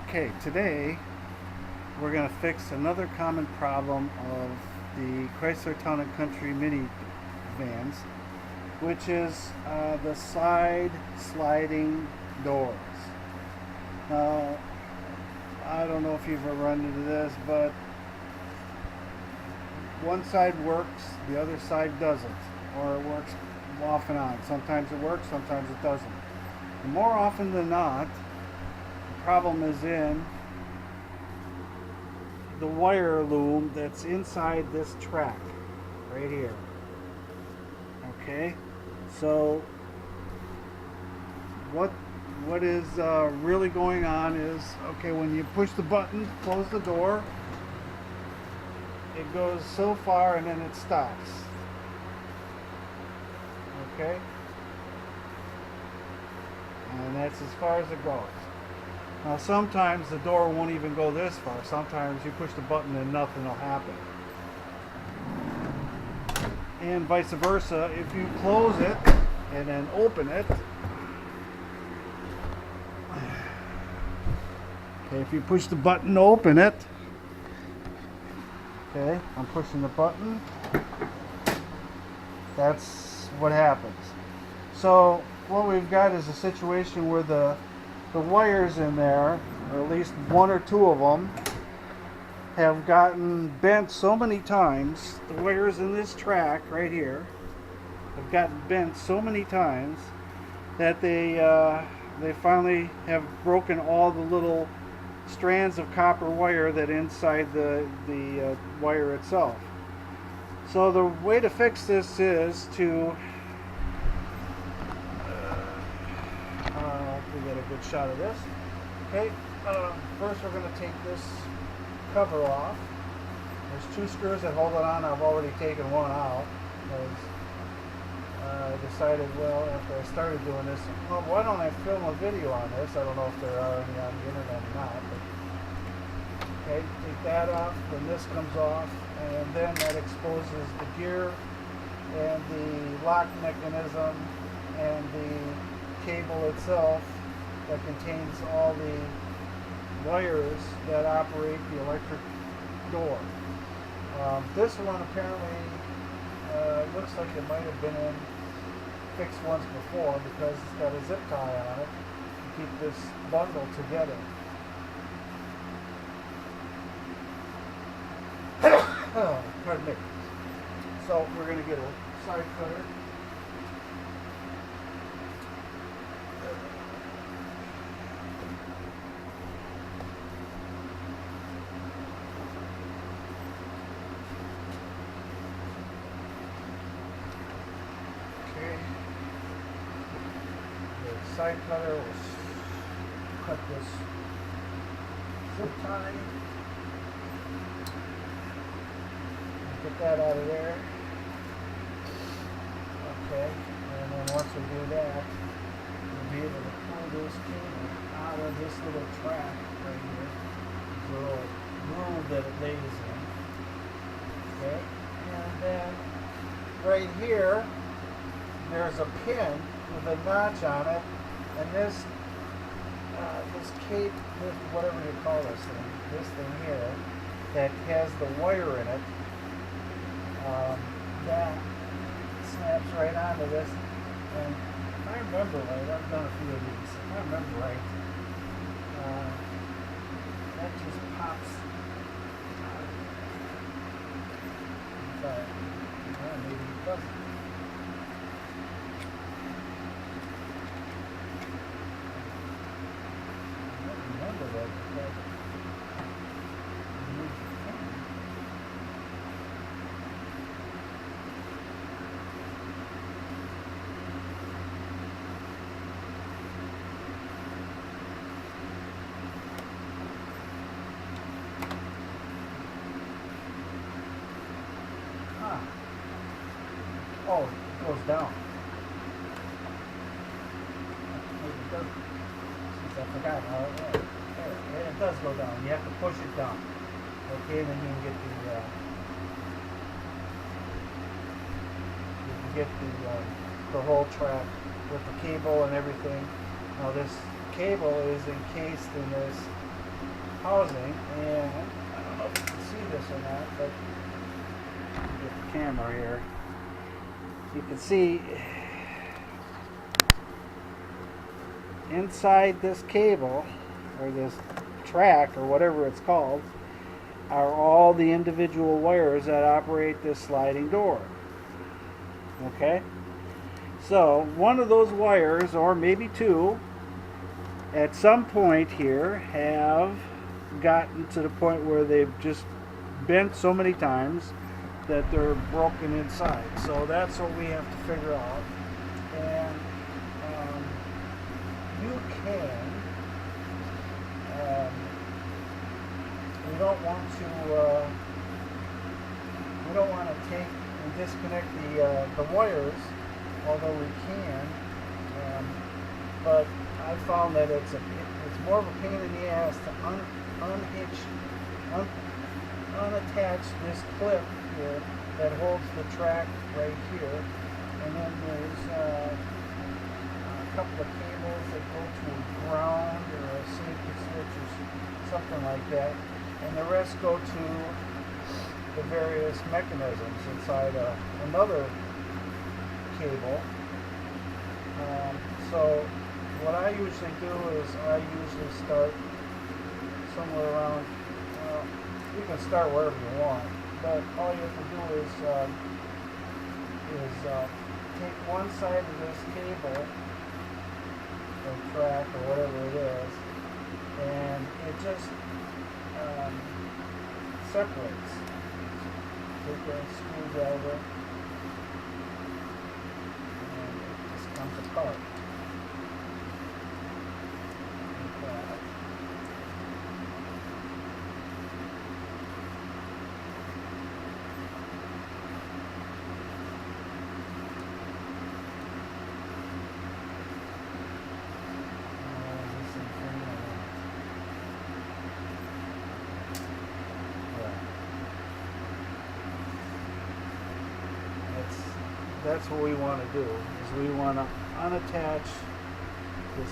Okay, today we're going to fix another common problem of the Chrysler Town and Country minivans, which is the side sliding doors. Now, I don't know if you've ever run into this, but one side works, the other side doesn't, or it works off and on. Sometimes it works, sometimes it doesn't. And more often than not, the problem is in the wire loom that's inside this track right here. Okay, so what is really going on is, okay, when you push the button to close the door, it goes so far and then it stops. Okay, and that's as far as it goes. Now sometimes the door won't even go this far. Sometimes you push the button and nothing will happen. And vice versa, if you close it and then open it, okay, if you push the button to open it, okay, I'm pushing the button, that's what happens. So what we've got is a situation where the wires in there, or at least one or two of them, have gotten bent so many times. The wires in this track right here have gotten bent so many times that they finally have broken all the little strands of copper wire that inside the wire itself. So the way to fix this is to get a good shot of this. Okay, first we're going to take this cover off. There's two screws that hold it on. I've already taken one out because I decided, well, after I started doing this, well, why don't I film a video on this? I don't know if there are any on the internet or not. But, okay, take that off, then this comes off, and then that exposes the gear and the lock mechanism and the cable itself that contains all the wires that operate the electric door. This one apparently looks like it might have been fixed once before because it's got a zip tie on it to keep this bundle together. Pardon me. So we're going to get a side cutter. Side cutter will cut this zip tie. Get that out of there. Okay, and then once we do that, we'll be able to pull this cable out of this little track right here. This little groove that it lays in. Okay, and then right here, there's a pin with a notch on it. And this cape, whatever you call this thing here, that has the wire in it, that snaps right onto this. And if I remember right, I've done a few of these. If I remember right, that just pops out. But maybe it doesn't. Oh, it goes down. Maybe it doesn't. I forgot. It does go down. You have to push it down. Okay, then you can get the whole track with the cable and everything. Now this cable is encased in this housing, and I don't know if you can see this or not, but with the camera here, you can see inside this cable, or this track, or whatever it's called, are all the individual wires that operate this sliding door. Okay? So, one of those wires, or maybe two, at some point here have gotten to the point where they've just bent so many times that they're broken inside. So that's what we have to figure out. And you can, we don't want to take and disconnect the wires, although we can. But I found that it's more of a pain in the ass to unattach this clip here that holds the track right here, and then there's a couple of cables that go to a ground or a safety switch or something like that, and the rest go to the various mechanisms inside another cable. So what I usually do is I usually start somewhere around, well, you can start wherever you want, but all you have to do is take one side of this cable or track or whatever it is, and it just separates. Take a screwdriver and it just comes apart. That's what we want to do, is we want to unattach this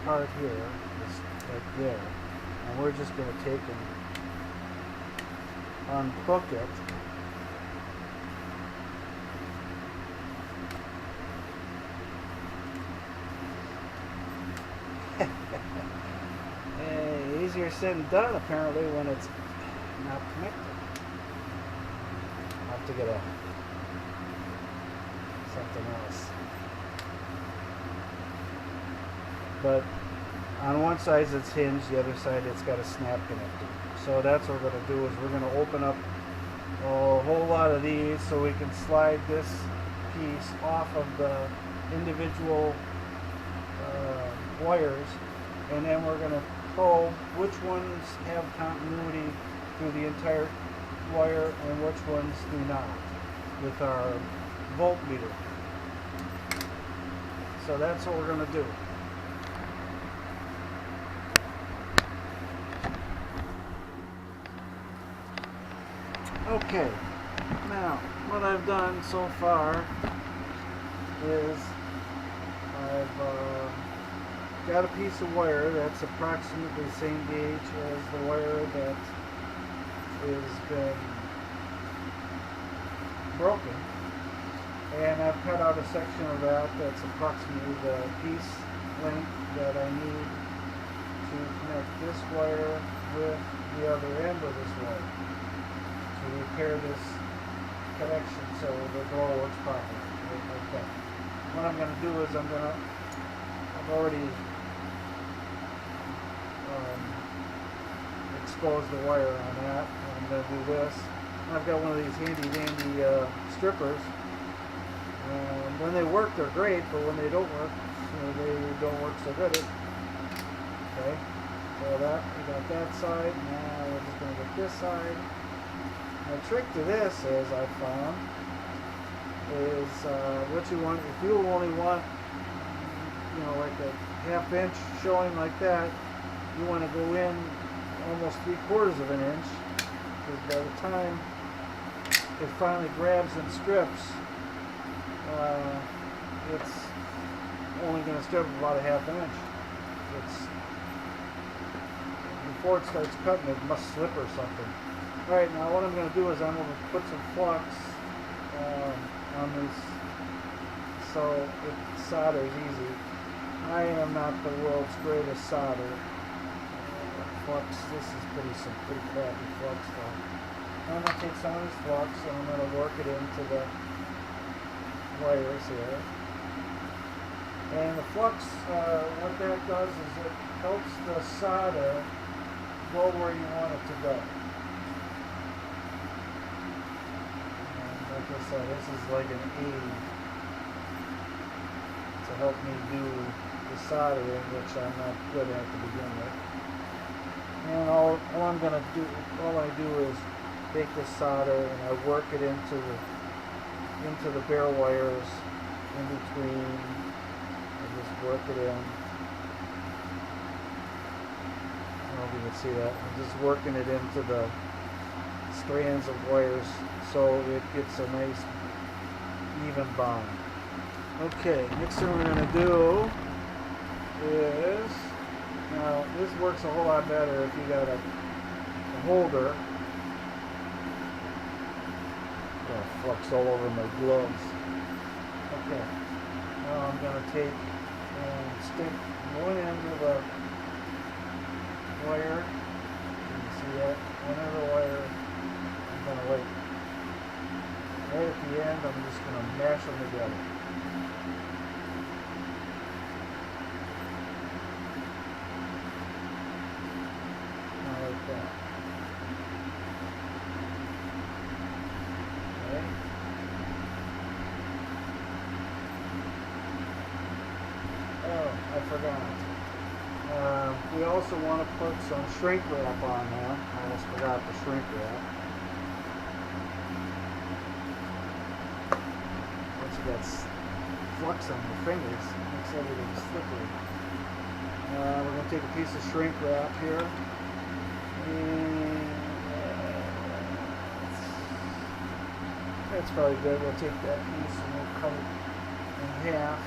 part here, this right there, and we're just going to take and unhook it. Easier said than done, apparently, when it's not connected. I'll have to get something else. But on one side it's hinged, the other side it's got a snap connector. So that's what we're going to do, is we're going to open up a whole lot of these so we can slide this piece off of the individual wires, and then we're going to probe which ones have continuity through the entire wire and which ones do not with our voltmeter. So that's what we're going to do. Okay, now what I've done so far is I've got a piece of wire that's approximately the same gauge as the wire that has been broken, and I've cut out a section of that that's approximately the piece length that I need to connect this wire with the other end of this wire to repair this connection so the door works properly, like that. What I'm going to do is I've already exposed the wire on that. I'm going to do this. I've got one of these handy dandy strippers. When they work, they're great, but when they don't work, they don't work so good. Okay, so we got that side. Now we're just going to get this side. The trick to this is, I found, is what you want. If you only want, like a ½ inch showing like that, you want to go in almost 3/4 of an inch, because by the time it finally grabs and strips, it's only going to strip about a ½ inch. It's before it starts cutting, it must slip or something. All right, now what I'm going to do is I'm going to put some flux on this so it solders easy. I am not the world's greatest solder. Flux, this is some pretty crappy flux stuff. I'm going to take some of this flux and I'm going to work it into the wires here. And the flux, what that does is it helps the solder go where you want it to go. And like I said, this is like an aid to help me do the soldering, which I'm not good at to begin with. And all I do is take this solder and I work it into the bare wires in between. I just work it in. I don't know if you can see that. I'm just working it into the strands of wires so it gets a nice even bond. Okay, next thing we're going to do is, now this works a whole lot better if you got a holder. Got flux all over my gloves. Okay, now I'm going to take and stick one end of the wire. You can see that? One end of the wire. I'm going to wait. Right at the end, I'm just going to mash them together. Like that. Okay. Oh, I forgot. We also want to put some shrink wrap on there. I almost forgot the shrink wrap. Once you got flux on your fingers, it makes everything slippery. We're going to take a piece of shrink wrap here. And that's probably good. We'll take that piece and we'll cut it in half.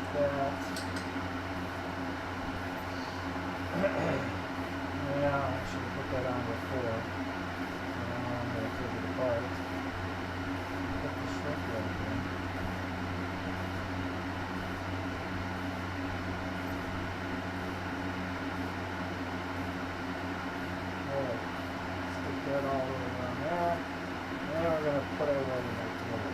Like that. Yeah, I should have put that on before. I'm going to take it apart. Put the shrink wrap in. Stick that all over on that. And we're going to put it right in there together.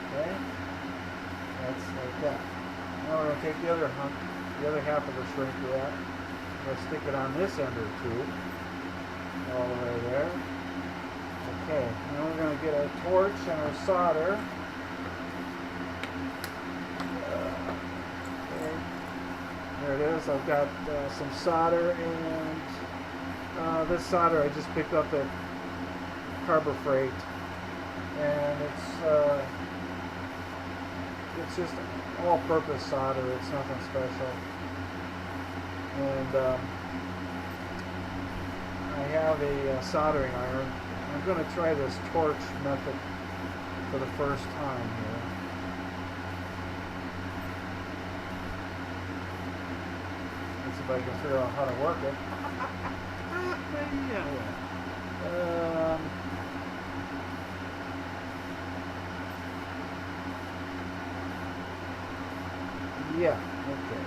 Okay? That's like that. Now we're going to take the other half of the shrink wrap. We're going to stick it on this end of the tube. All the way there. Okay. Now we're going to get our torch and our solder. There it is. I've got some solder, and this solder I just picked up at Harbor Freight, and it's just all-purpose solder. It's nothing special. And I have a soldering iron. I'm going to try this torch method for the first time here. If I can figure out how to work it. Yeah, okay.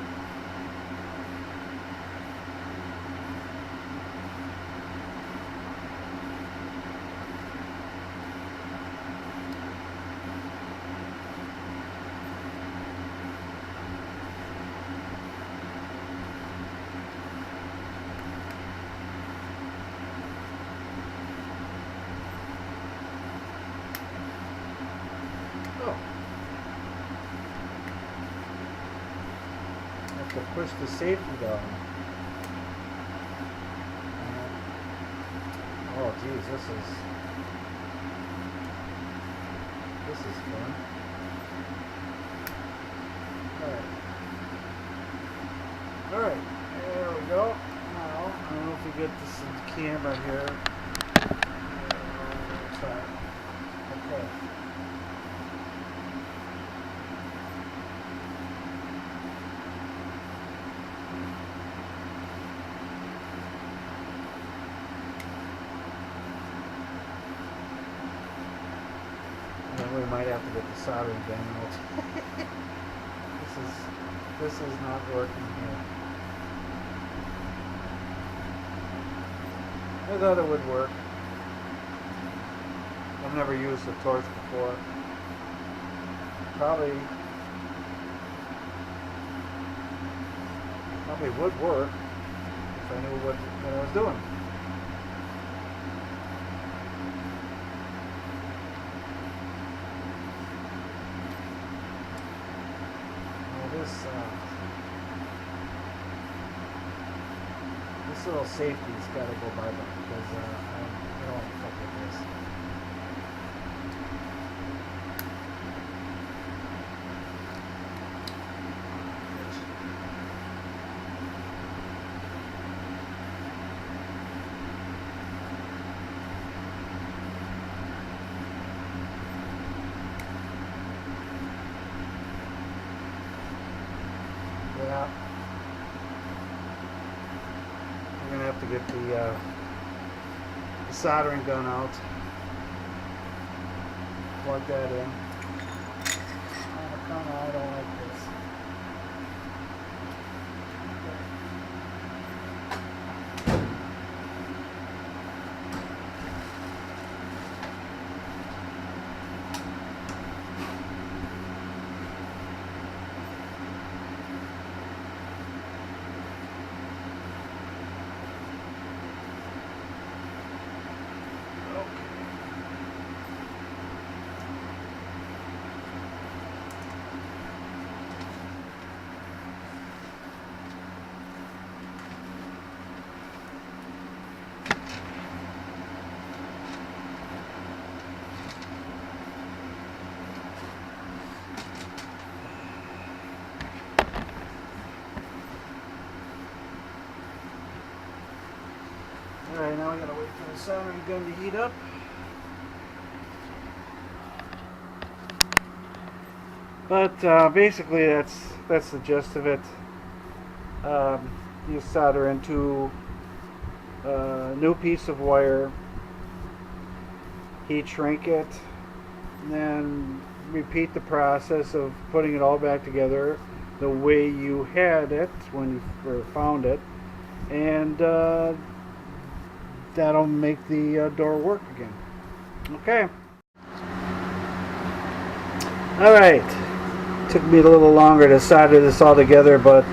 To push the safety down. Oh geez, this is fun. Alright, there we go. Now, I don't know if to get this in the camera here. Okay. We might have to get the soldering gun out. This is not working here. I thought it would work. I've never used a torch before. Probably would work if I knew what I was doing. This little safety's got to go bye-bye because I don't want to fuck with this. Yeah. We're going to have to get the soldering gun out. Plug that in. Oh, come on, I don't like this. Alright, now we gotta wait for the soldering gun to heat up. But basically that's the gist of it. You solder into a new piece of wire, heat shrink it, and then repeat the process of putting it all back together the way you had it when you first found it, and that'll make the door work again. Okay. Alright. Took me a little longer to solder this all together, but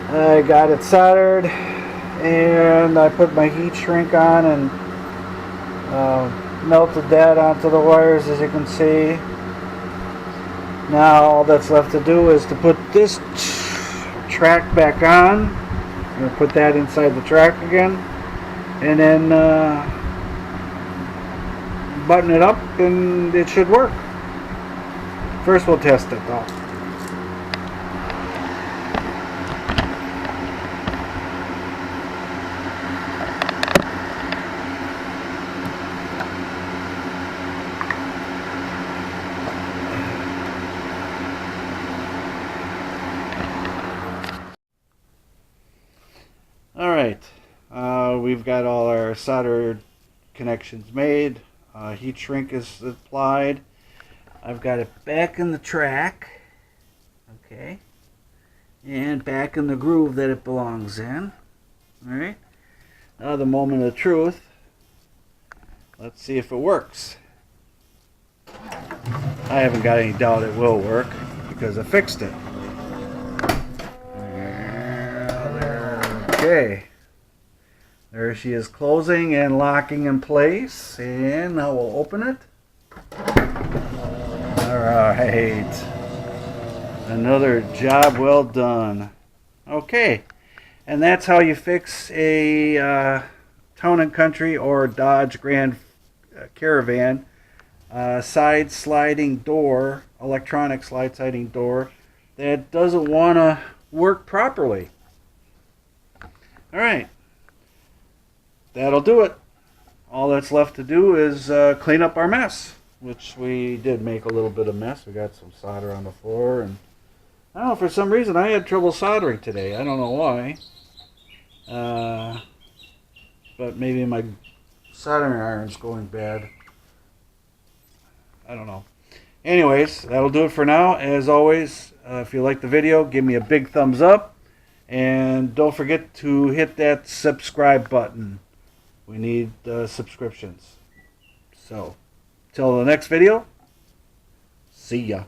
I got it soldered, and I put my heat shrink on and melted that onto the wires, as you can see. Now all that's left to do is to put this track back on. I'm going to put that inside the track again, and then button it up, and it should work. First we'll test it though. Alright, we've got all our solder connections made. Heat shrink is applied. I've got it back in the track, okay, and back in the groove that it belongs in. Alright, now the moment of truth. Let's see if it works. I haven't got any doubt it will work because I fixed it. Okay, there she is, closing and locking in place, and now we'll open it. Alright, another job well done. Okay, and that's how you fix a Town & Country or Dodge Grand Caravan side sliding door, electronic slide sliding door that doesn't want to work properly. Alright, that'll do it. All that's left to do is clean up our mess, which we did make a little bit of mess. We got some solder on the floor, and I don't know, for some reason I had trouble soldering today. I don't know why. But maybe my soldering iron's going bad. I don't know. Anyways, that'll do it for now. As always, if you like the video, give me a big thumbs up. And don't forget to hit that subscribe button. We need subscriptions. So, till the next video, see ya.